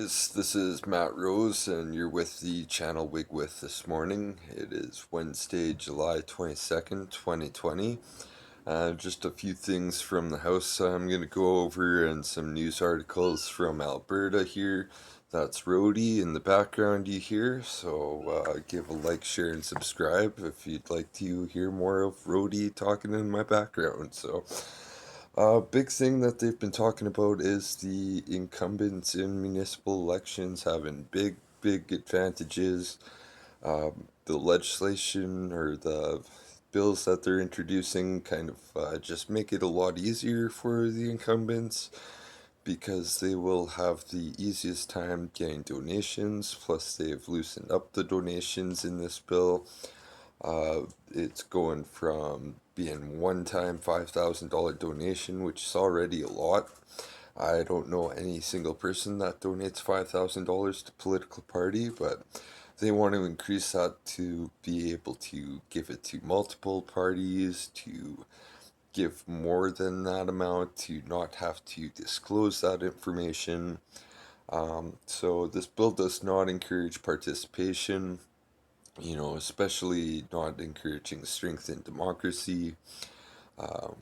guys, this is Matt Rose, and you're with the channel Wigwith this morning. It is Wednesday, July 22nd, 2020. Just a few things from the house I'm going to go over, and some news articles from Alberta here. That's Rhodey in the background you hear, so give a like, share, and subscribe if you'd like to hear more of Rhodey talking in my background. Big thing that they've been talking about is the incumbents in municipal elections having big advantages. The legislation or the bills that they're introducing kind of just make it a lot easier for the incumbents because they will have the easiest time getting donations. Plus, they've loosened up the donations in this bill. It's going from being one-time $5,000 donation, which is already a lot. I don't know any single person that donates $5,000 to political party, but they want to increase that to be able to give it to multiple parties, to give more than that amount, to not have to disclose that information. So this bill does not encourage participation, especially not encouraging strength in democracy. Um,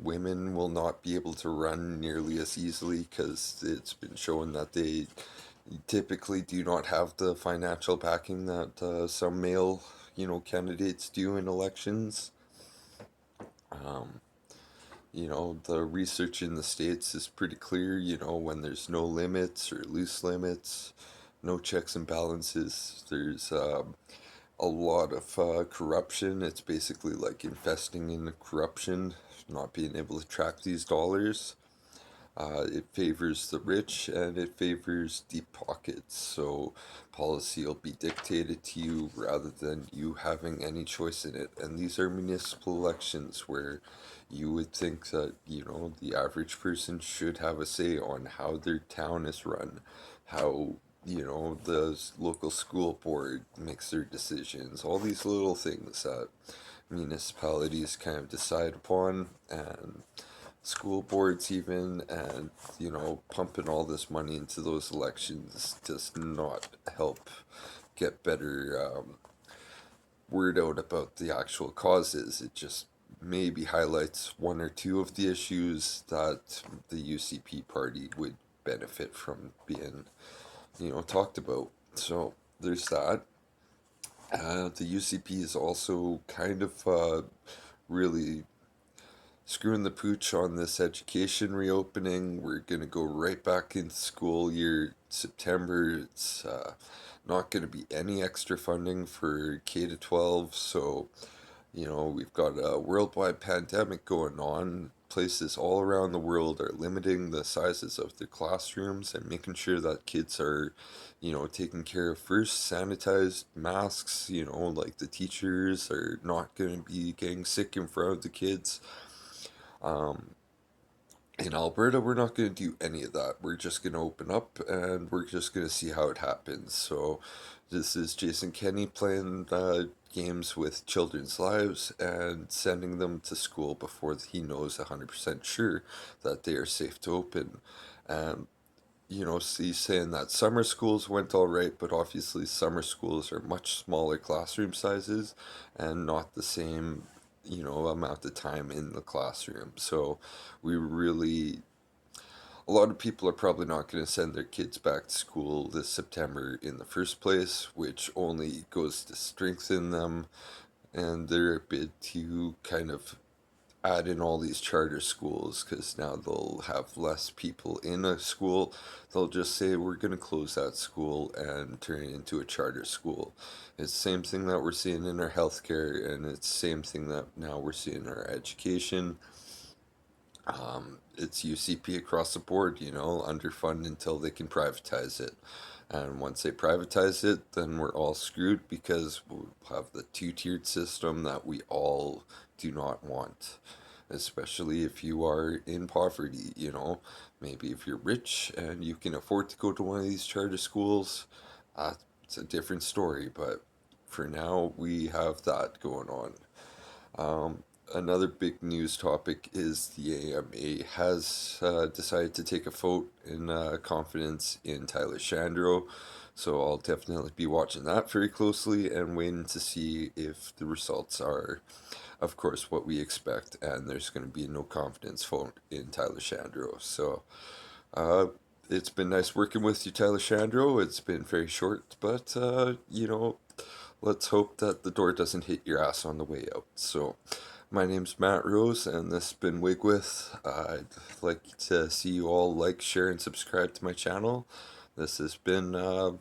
Women will not be able to run nearly as easily because it's been shown that they typically do not have the financial backing that some male, candidates do in elections. Um, the research in the States is pretty clear, when there's no limits or loose limits, no checks and balances, there's a lot of corruption. It's basically like investing in corruption, not being able to track these dollars. It favors the rich and it favors deep pockets. So policy will be dictated to you rather than you having any choice in it. And these are municipal elections where you would think that, the average person should have a say on how their town is run, how, the local school board makes their decisions, all these little things that municipalities kind of decide upon, and school boards even, and pumping all this money into those elections does not help get better word out about the actual causes. It just maybe highlights one or two of the issues that the UCP party would benefit from being talked about. So there's that. The UCP is also kind of really screwing the pooch on this education reopening. We're going to go right back into school year September. It's not going to be any extra funding for K to 12. So, we've got a worldwide pandemic going on. Places all around the world are limiting the sizes of their classrooms and making sure that kids are, taken care of first, sanitized, masks, like the teachers are not going to be getting sick in front of the kids. Um, in Alberta, we're not going to do any of that. We're just going to open up and we're just going to see how it happens. So, this is Jason Kenney playing games with children's lives and sending them to school before he knows 100% sure that they are safe to open. Um, he's saying that summer schools went all right, but obviously summer schools are much smaller classroom sizes and not the same, amount of time in the classroom. So we really, a lot of people are probably not going to send their kids back to school this September in the first place, which only goes to strengthen them and their bid to kind of add in all these charter schools because now they'll have less people in a school. They'll just say we're going to close that school and turn it into a charter school. It's the same thing that we're seeing in our healthcare, and it's the same thing that now we're seeing in our education. It's UCP across the board, underfund until they can privatize it. And once they privatize it, then we're all screwed because we'll have the two-tiered system that we all do not want. Especially if you are in poverty, Maybe if you're rich and you can afford to go to one of these charter schools, it's a different story. But for now, we have that going on. Another big news topic is the AMA has decided to take a vote in confidence in Tyler Shandro. So I'll definitely be watching that very closely and waiting to see if the results are, of course, what we expect, and there's going to be no confidence vote in Tyler Shandro. So uh, it's been nice working with you, Tyler Shandro. It's been very short, but let's hope that the door doesn't hit your ass on the way out. So, my name's Matt Rose, and this has been Wigwith. I'd like to see you all like, share, and subscribe to my channel. This has been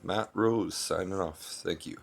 Matt Rose signing off. Thank you.